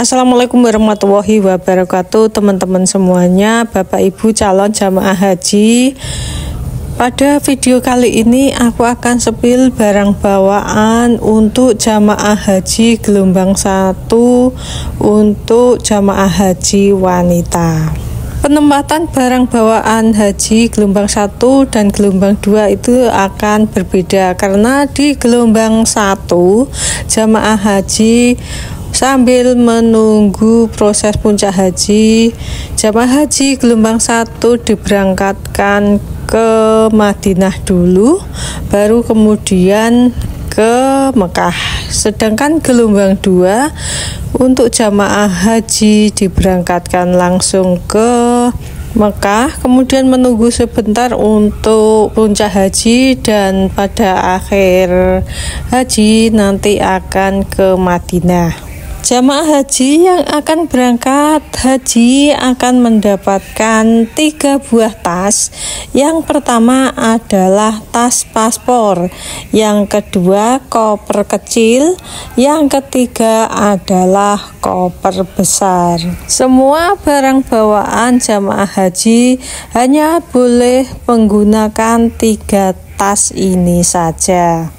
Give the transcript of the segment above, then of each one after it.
Assalamualaikum warahmatullahi wabarakatuh, teman-teman semuanya, Bapak Ibu calon jamaah haji. Pada video kali ini aku akan sepil barang bawaan untuk jamaah haji gelombang 1 untuk jamaah haji wanita. Penempatan barang bawaan haji gelombang 1 dan gelombang 2 itu akan berbeda, karena di gelombang 1 jamaah haji sambil menunggu proses puncak haji, jamaah haji gelombang 1 diberangkatkan ke Madinah dulu, baru kemudian ke Mekah. Sedangkan gelombang 2 untuk jamaah haji diberangkatkan langsung ke Mekah, kemudian menunggu sebentar untuk puncak haji, dan pada akhir haji nanti akan ke Madinah. Jamaah haji yang akan berangkat haji akan mendapatkan 3 buah tas. Yang pertama adalah tas paspor, yang kedua koper kecil, yang ketiga adalah koper besar. Semua barang bawaan jamaah haji hanya boleh menggunakan 3 tas ini saja.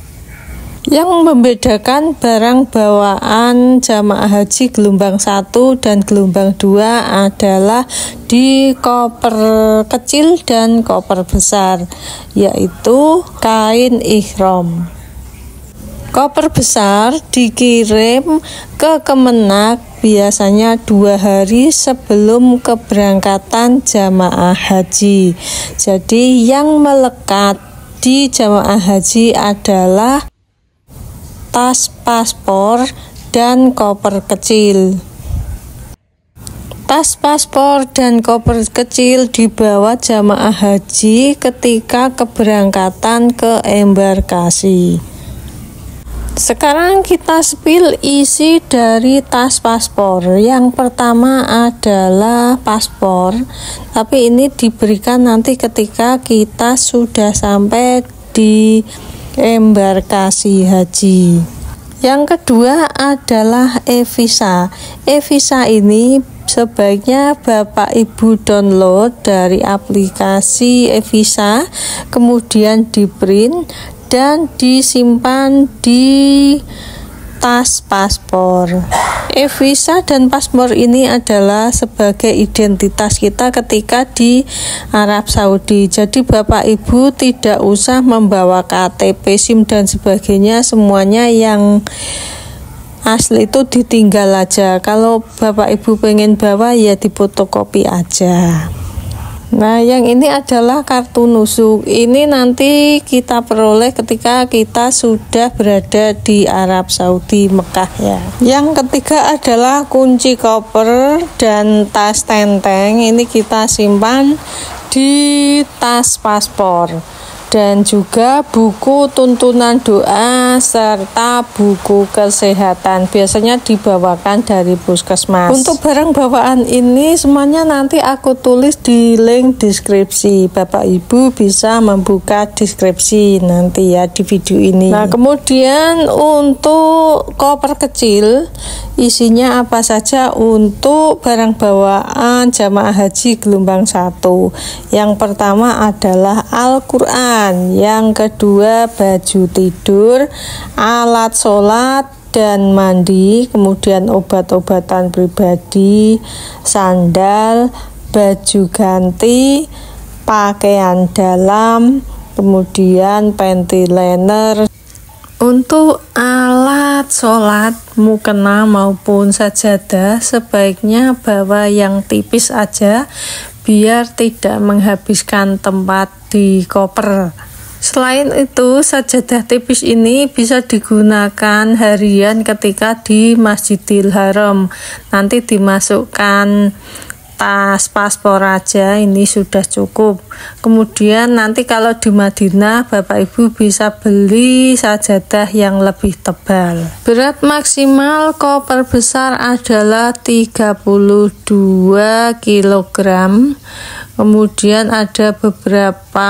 Yang membedakan barang bawaan jamaah haji gelombang 1 dan gelombang 2 adalah di koper kecil dan koper besar, yaitu kain ihram. Koper besar dikirim ke Kemenak biasanya 2 hari sebelum keberangkatan jamaah haji. Jadi yang melekat di jamaah haji adalah tas paspor dan koper kecil. Tas paspor dan koper kecil dibawa jamaah haji ketika keberangkatan ke embarkasi. Sekarang kita sepil isi dari tas paspor. Yang pertama adalah paspor, tapi ini diberikan nanti ketika kita sudah sampai di embarkasi haji. Yang kedua adalah e-visa. E-visa ini sebaiknya Bapak Ibu download dari aplikasi e-visa, kemudian di print dan disimpan di tas paspor. E-visa dan paspor ini adalah sebagai identitas kita ketika di Arab Saudi. Jadi Bapak Ibu tidak usah membawa KTP, SIM dan sebagainya, semuanya yang asli itu ditinggal aja. Kalau Bapak Ibu pengen bawa ya difotokopi aja. Nah, yang ini adalah kartu nusuk. Ini nanti kita peroleh ketika kita sudah berada di Arab Saudi, Mekah ya. Yang ketiga adalah kunci koper dan tas tenteng. Ini kita simpan di tas paspor. Dan juga buku tuntunan doa serta buku kesehatan, biasanya dibawakan dari puskesmas. Untuk barang bawaan ini semuanya nanti aku tulis di link deskripsi. Bapak Ibu bisa membuka deskripsi nanti ya di video ini. Nah, kemudian untuk koper kecil isinya apa saja untuk barang bawaan jamaah haji gelombang 1. Yang pertama adalah Al-Quran, yang kedua baju tidur, alat sholat dan mandi, kemudian obat-obatan pribadi, sandal, baju ganti, pakaian dalam, kemudian panty liner. Untuk alat sholat mukena maupun sajadah sebaiknya bawa yang tipis aja biar tidak menghabiskan tempat di koper. Selain itu, sajadah tipis ini bisa digunakan harian ketika di Masjidil Haram. Nanti dimasukkan tas paspor aja, ini sudah cukup. Kemudian nanti kalau di Madinah Bapak Ibu bisa beli sajadah yang lebih tebal. Berat maksimal koper besar adalah 32 kg. Kemudian ada beberapa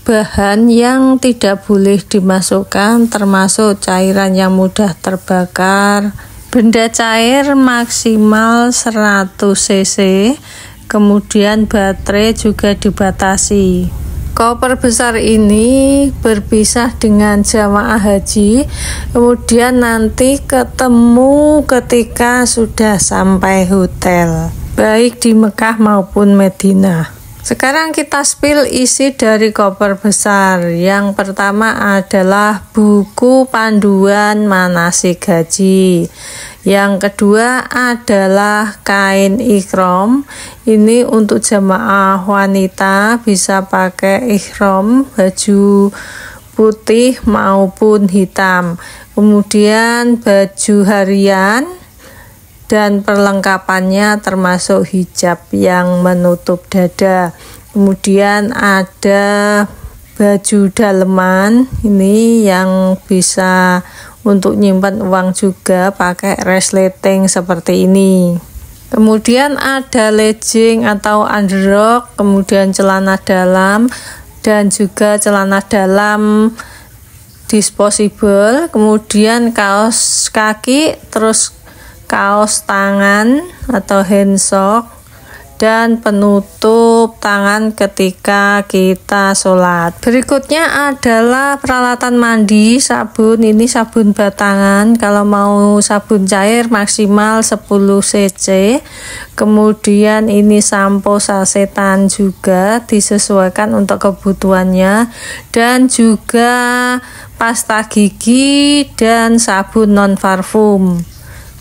bahan yang tidak boleh dimasukkan, termasuk cairan yang mudah terbakar, Benda cair maksimal 100 cc, kemudian baterai juga dibatasi. Koper besar ini berpisah dengan jamaah haji, kemudian nanti ketemu ketika sudah sampai hotel, baik di Mekah maupun Madinah. Sekarang kita spill isi dari koper besar. Yang pertama adalah buku panduan manasik haji. Yang kedua adalah kain ihram. Ini untuk jamaah wanita bisa pakai ihram baju putih maupun hitam. Kemudian baju harian dan perlengkapannya termasuk hijab yang menutup dada. Kemudian ada baju daleman, ini yang bisa untuk nyimpan uang juga, pakai resleting seperti ini. Kemudian ada legging atau underrok, kemudian celana dalam dan juga celana dalam disposable, kemudian kaos kaki, terus kaos tangan atau handsock, dan penutup tangan ketika kita sholat. Berikutnya adalah peralatan mandi, sabun. Ini sabun batangan, kalau mau sabun cair maksimal 10 cc. Kemudian ini sampo sasetan juga disesuaikan untuk kebutuhannya, dan juga pasta gigi dan sabun non parfum.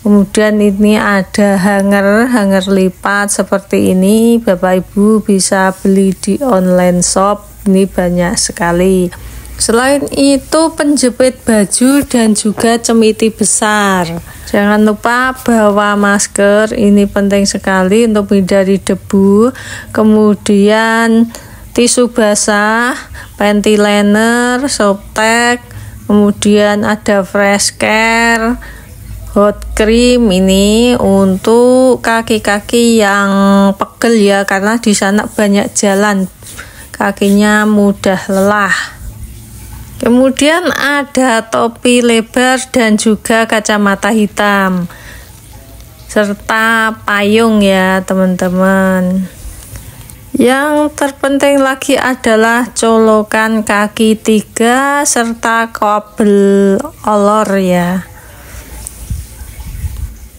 Kemudian ini ada hanger lipat seperti ini, Bapak Ibu bisa beli di online shop, ini banyak sekali. Selain itu penjepit baju dan juga cemiti besar. Jangan lupa bawa masker, ini penting sekali untuk menghindari debu. Kemudian tisu basah, panty liner, softtek, kemudian ada fresh care, hot cream. Ini untuk kaki-kaki yang pegel ya, karena di sana banyak jalan, kakinya mudah lelah. Kemudian ada topi lebar dan juga kacamata hitam serta payung ya teman-teman. Yang terpenting lagi adalah colokan kaki 3 serta kabel olor ya.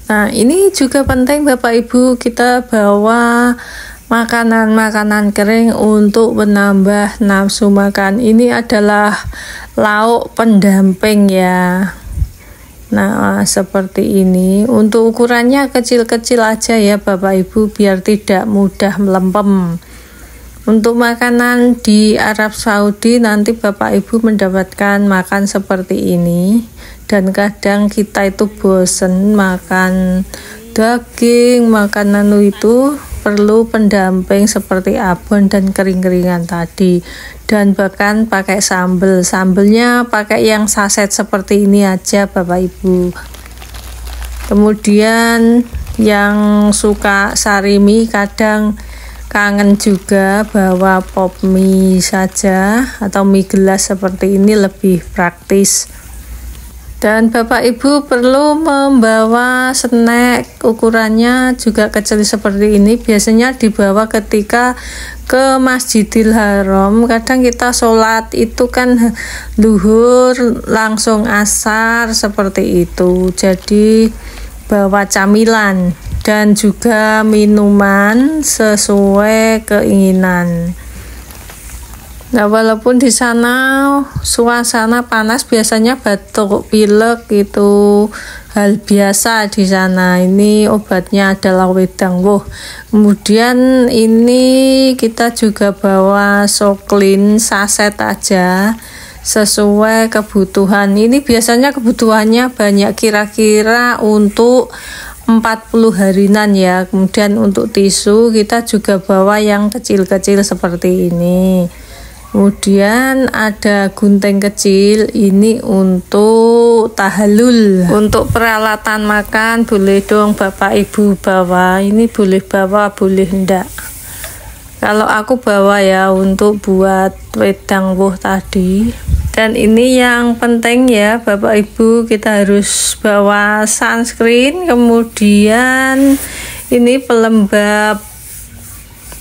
Nah, ini juga penting Bapak Ibu, kita bawa makanan-makanan kering untuk menambah nafsu makan. Ini adalah lauk pendamping ya. Nah, seperti ini. Untuk ukurannya kecil-kecil aja ya Bapak Ibu, biar tidak mudah melempem. Untuk makanan di Arab Saudi nanti Bapak Ibu mendapatkan makan seperti ini. Dan kadang kita itu bosen makan daging, makan itu perlu pendamping seperti abon dan kering-keringan tadi. Dan bahkan pakai sambelnya pakai yang saset seperti ini aja Bapak Ibu. Kemudian yang suka sarimi kadang kangen juga bawa pop mie saja atau mie gelas seperti ini, lebih praktis. Dan Bapak Ibu perlu membawa snack, ukurannya juga kecil seperti ini, biasanya dibawa ketika ke Masjidil Haram. Kadang kita sholat itu kan duhur langsung asar seperti itu, jadi bawa camilan dan juga minuman sesuai keinginan. Nah, walaupun di sana suasana panas, biasanya batuk pilek itu hal biasa di sana. Ini obatnya adalah wedang woh. Kemudian ini kita juga bawa soklin saset aja sesuai kebutuhan. Ini biasanya kebutuhannya banyak, kira-kira untuk 40 harinan ya. Kemudian untuk tisu kita juga bawa yang kecil-kecil seperti ini. Kemudian ada gunting kecil, ini untuk tahalul. Untuk peralatan makan boleh dong Bapak Ibu bawa, ini boleh bawa boleh enggak. Kalau aku bawa ya untuk buat wedang woh tadi. Dan ini yang penting ya Bapak Ibu, kita harus bawa sunscreen, kemudian ini pelembab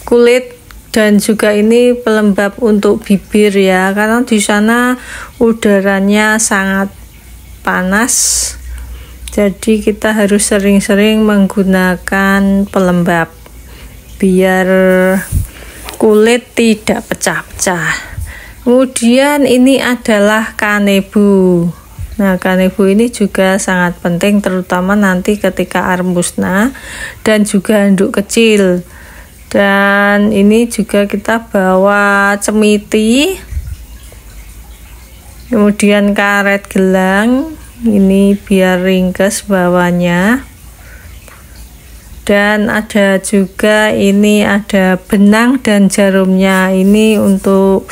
kulit dan juga ini pelembab untuk bibir ya, karena di sana udaranya sangat panas. Jadi kita harus sering-sering menggunakan pelembab biar kulit tidak pecah-pecah. Kemudian ini adalah kanebo. Nah, kanebo ini juga sangat penting terutama nanti ketika air musnah dan juga handuk kecil. Dan ini juga kita bawa cemiti. Kemudian karet gelang, ini biar ringkes bawahnya. Dan ada juga ini ada benang dan jarumnya, ini untuk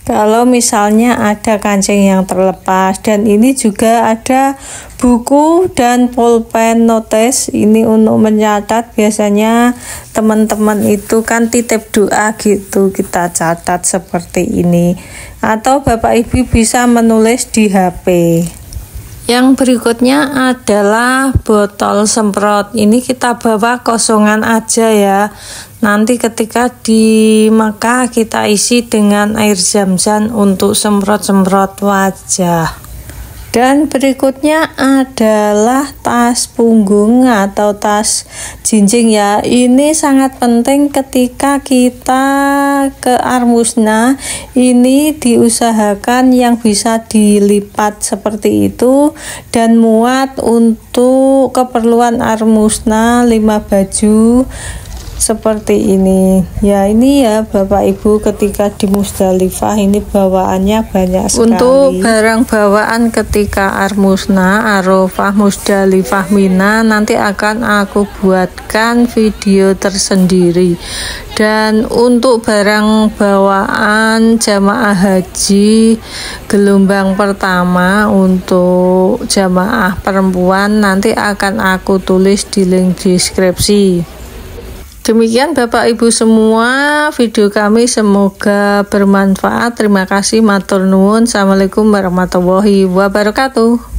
kalau misalnya ada kancing yang terlepas. Dan ini juga ada buku dan pulpen notes, ini untuk mencatat. Biasanya teman-teman itu kan titip doa gitu, kita catat seperti ini, atau Bapak Ibu bisa menulis di HP. Yang berikutnya adalah botol semprot. Ini kita bawa kosongan aja ya. Nanti ketika di Mekah kita isi dengan air zam-zam untuk semprot-semprot wajah. Dan berikutnya adalah tas punggung atau tas jinjing ya. Ini sangat penting ketika kita ke Armusna. Ini diusahakan yang bisa dilipat seperti itu dan muat untuk keperluan Armusna 5 baju seperti ini ya. Ini ya Bapak Ibu, ketika di Musdalifah ini bawaannya banyak sekali. Untuk barang bawaan ketika Armusna, Arafah, Musdalifah, Mina nanti akan aku buatkan video tersendiri. Dan untuk barang bawaan jamaah haji gelombang pertama untuk jamaah perempuan nanti akan aku tulis di link deskripsi. Demikian Bapak Ibu semua video kami, semoga bermanfaat. Terima kasih, matur nuwun. Assalamualaikum warahmatullahi wabarakatuh.